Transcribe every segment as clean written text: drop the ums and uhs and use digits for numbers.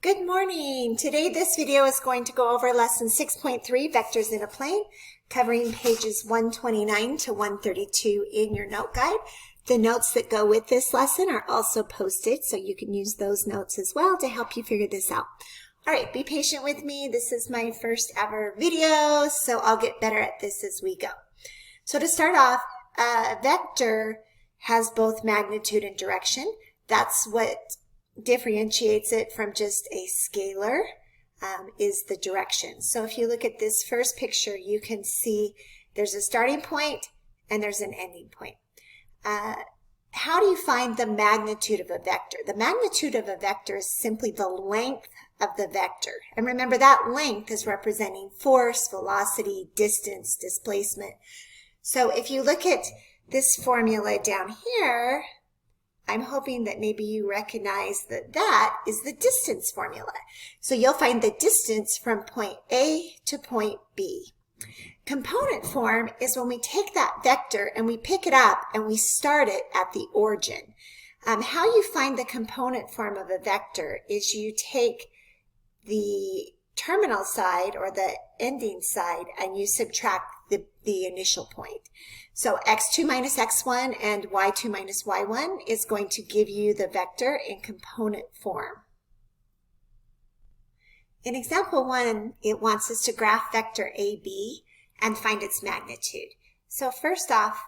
Good morning. Today this video is going to go over lesson 6.3, Vectors in a Plane, covering pages 129 to 132 in your note guide. The notes that go with this lesson are also posted, so you can use those notes as well to help you figure this out. All right, be patient with me. This is my first ever video, so I'll get better at this as we go. So to start off, a vector has both magnitude and direction. That's what differentiates it from just a scalar, is the direction. So if you look at this first picture, you can see there's a starting point and there's an ending point. How do you find the magnitude of a vector? The magnitude of a vector is simply the length of the vector. And remember, that length is representing force, velocity, distance, displacement. So if you look at this formula down here, I'm hoping that maybe you recognize that that is the distance formula. So you'll find the distance from point A to point B. Component form is when we take that vector and we pick it up and we start it at the origin. How you find the component form of a vector is you take the terminal side or the ending side and you subtract the initial point. So x2 minus x1 and y2 minus y1 is going to give you the vector in component form. In example 1, it wants us to graph vector AB and find its magnitude. So first off,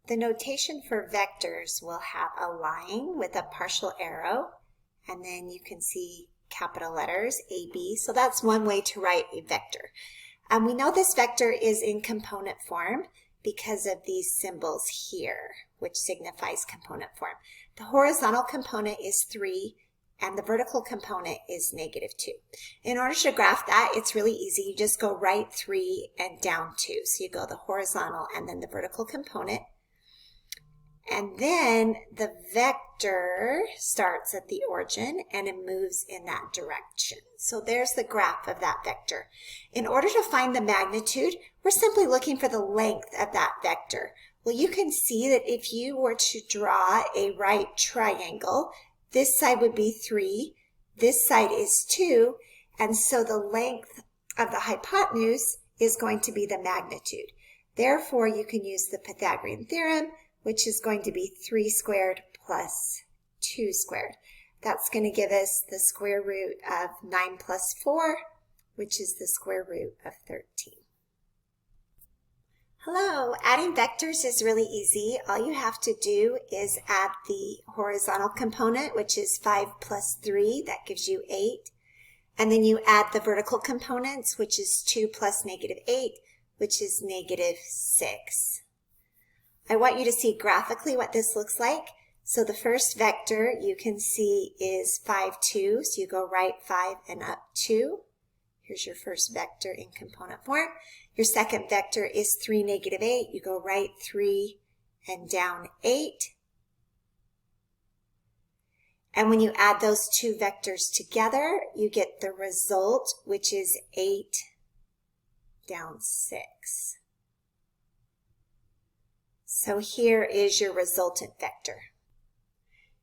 the notation for vectors will have a line with a partial arrow, and then you can see capital letters AB. So that's one way to write a vector. We know this vector is in component form because of these symbols here, which signifies component form. The horizontal component is 3 and the vertical component is -2. In order to graph that, it's really easy. You just go right 3 and down 2. So you go the horizontal and then the vertical component. And then the vector starts at the origin and it moves in that direction. So there's the graph of that vector. In order to find the magnitude, we're simply looking for the length of that vector. Well, you can see that if you were to draw a right triangle, this side would be 3, this side is 2, and so the length of the hypotenuse is going to be the magnitude. Therefore, you can use the Pythagorean theorem, which is going to be 3 squared plus 2 squared. That's going to give us the square root of 9 plus 4, which is the square root of 13. Hello, adding vectors is really easy. All you have to do is add the horizontal component, which is 5 plus 3, that gives you 8. And then you add the vertical components, which is 2 plus -8, which is -6. I want you to see graphically what this looks like. So the first vector you can see is 5, 2. So you go right 5 and up 2. Here's your first vector in component form. Your second vector is 3, -8. You go right 3 and down 8. And when you add those two vectors together, you get the result, which is 8 down 6. So here is your resultant vector.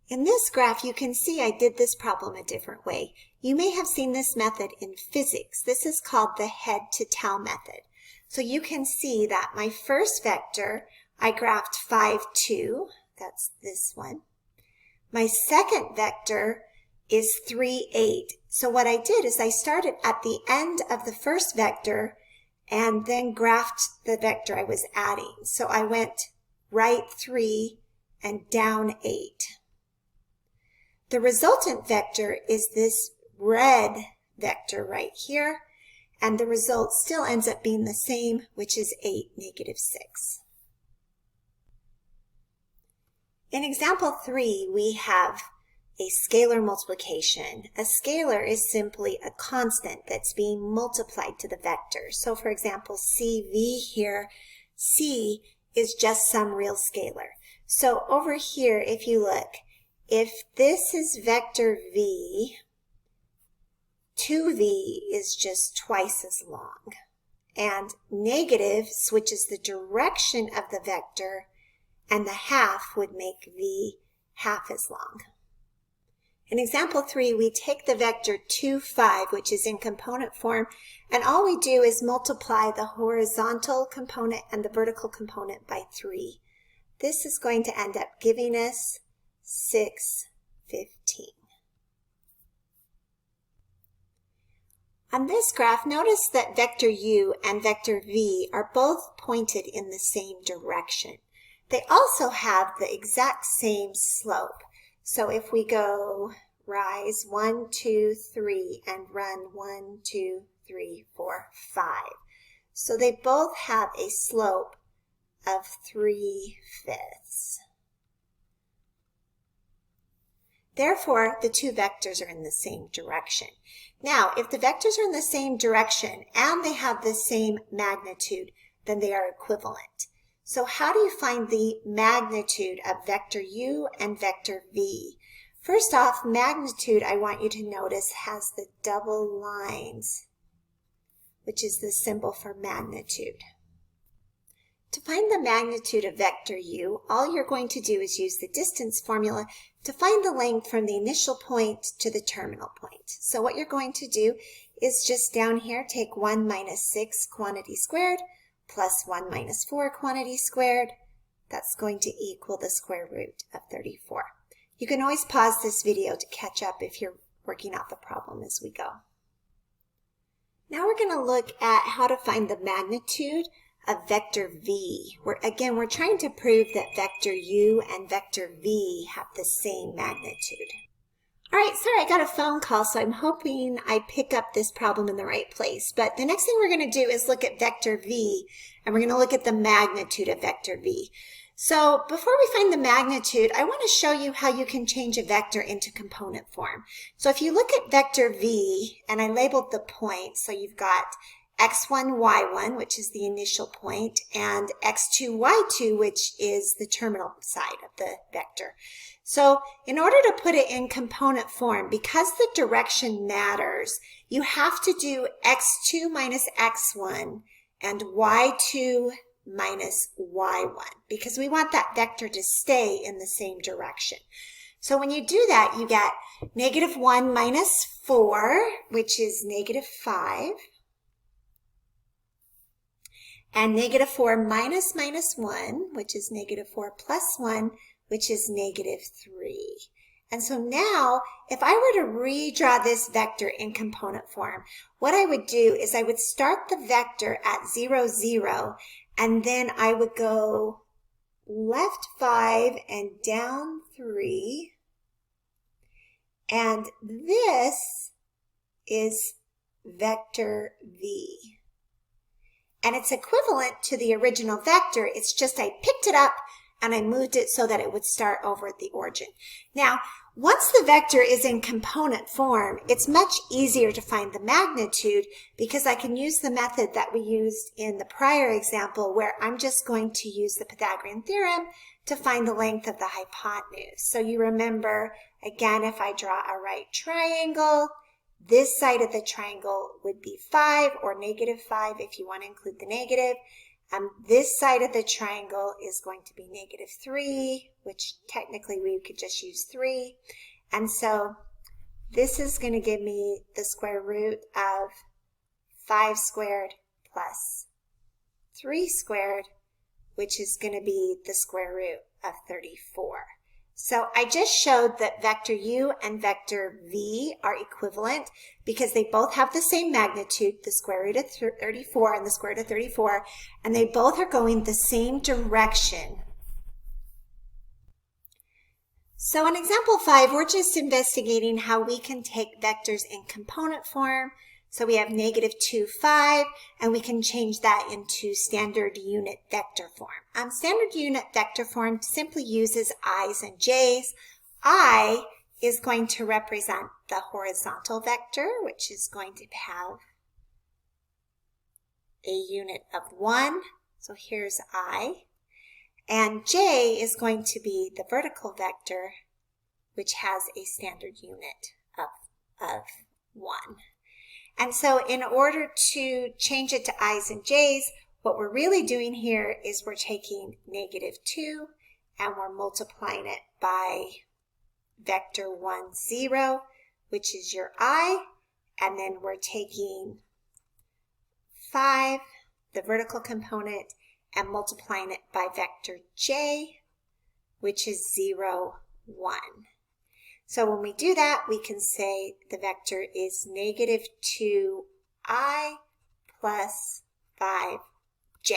In this graph, you can see I did this problem a different way. You may have seen this method in physics. This is called the head-to-tail method. So you can see that my first vector, I graphed 5, 2. That's this one. My second vector is 3, 8. So what I did is I started at the end of the first vector and then graphed the vector I was adding. So I went right 3 and down 8. The resultant vector is this red vector right here, and the result still ends up being the same, which is 8, -6. In example 3, we have a scalar multiplication. A scalar is simply a constant that's being multiplied to the vector. So for example, CV here, C is just some real scalar. So over here, if you look, if this is vector V, 2V is just twice as long. And negative switches the direction of the vector, and the half would make V half as long. In example 3, we take the vector 2, 5, which is in component form, and all we do is multiply the horizontal component and the vertical component by 3. This is going to end up giving us 6, 15. On this graph, notice that vector u and vector v are both pointed in the same direction. They also have the exact same slope. So if we go rise 1, 2, 3 and run 1, 2, 3, 4, 5. So they both have a slope of 3/5. Therefore, the two vectors are in the same direction. Now, if the vectors are in the same direction and they have the same magnitude, then they are equivalent. So how do you find the magnitude of vector u and vector v? First off, magnitude, I want you to notice, has the double lines, which is the symbol for magnitude. To find the magnitude of vector u, all you're going to do is use the distance formula to find the length from the initial point to the terminal point. So what you're going to do is just down here take 1 minus 6 quantity squared plus 1 minus 4 quantity squared. That's going to equal the square root of 34. You can always pause this video to catch up if you're working out the problem as we go. Now we're going to look at how to find the magnitude of vector v. We're trying to prove that vector u and vector v have the same magnitude. All right, sorry, I got a phone call, so I'm hoping I pick up this problem in the right place. But the next thing we're going to do is look at vector v, and we're going to look at the magnitude of vector v. So before we find the magnitude, I want to show you how you can change a vector into component form. So if you look at vector v, and I labeled the points, so you've got x1, y1, which is the initial point, and x2, y2, which is the terminal side of the vector. So in order to put it in component form, because the direction matters, you have to do x2 minus x1 and y2 minus y1, because we want that vector to stay in the same direction. So when you do that, you get negative 1 minus 4, which is negative 5. And negative 4 minus minus 1, which is negative 4 plus 1, which is negative 3. And so now, if I were to redraw this vector in component form, what I would do is I would start the vector at 0, 0, and then I would go left 5 and down 3. And this is vector v. And it's equivalent to the original vector. It's just I picked it up and I moved it so that it would start over at the origin. Now, once the vector is in component form, it's much easier to find the magnitude because I can use the method that we used in the prior example where I'm just going to use the Pythagorean theorem to find the length of the hypotenuse. So you remember, again, if I draw a right triangle, this side of the triangle would be 5 or negative 5 if you want to include the negative. This side of the triangle is going to be negative 3, which technically we could just use 3. And so this is going to give me the square root of 5 squared plus 3 squared, which is going to be the square root of 34. So I just showed that vector u and vector v are equivalent because they both have the same magnitude, the square root of 34 and the square root of 34, and they both are going the same direction. So in example 5, we're just investigating how we can take vectors in component form. So we have negative 2, 5, and we can change that into standard unit vector form. Standard unit vector form simply uses i's and j's. I is going to represent the horizontal vector, which is going to have a unit of 1. So here's I. And j is going to be the vertical vector, which has a standard unit of 1. And so in order to change it to i's and j's, what we're really doing here is we're taking negative 2 and we're multiplying it by vector 1, 0, which is your I, and then we're taking 5, the vertical component, and multiplying it by vector j, which is 0, 1. So when we do that, we can say the vector is negative 2i plus 5j.